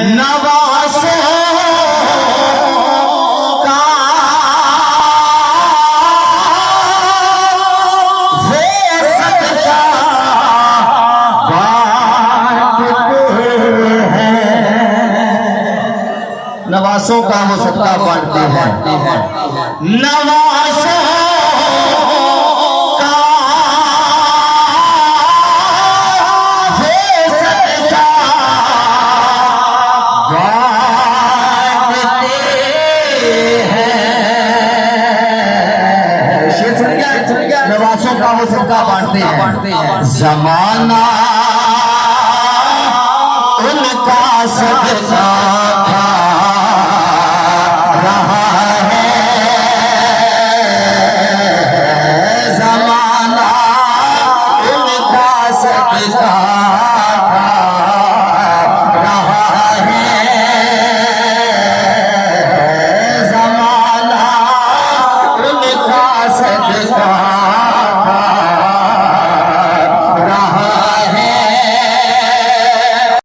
नवासों का वो सदका बांटते हैं। नवासों का वो सदका बांटते हैं। नवासों नवासों का वो सदका बांटते हैं। जमाना उनका सदका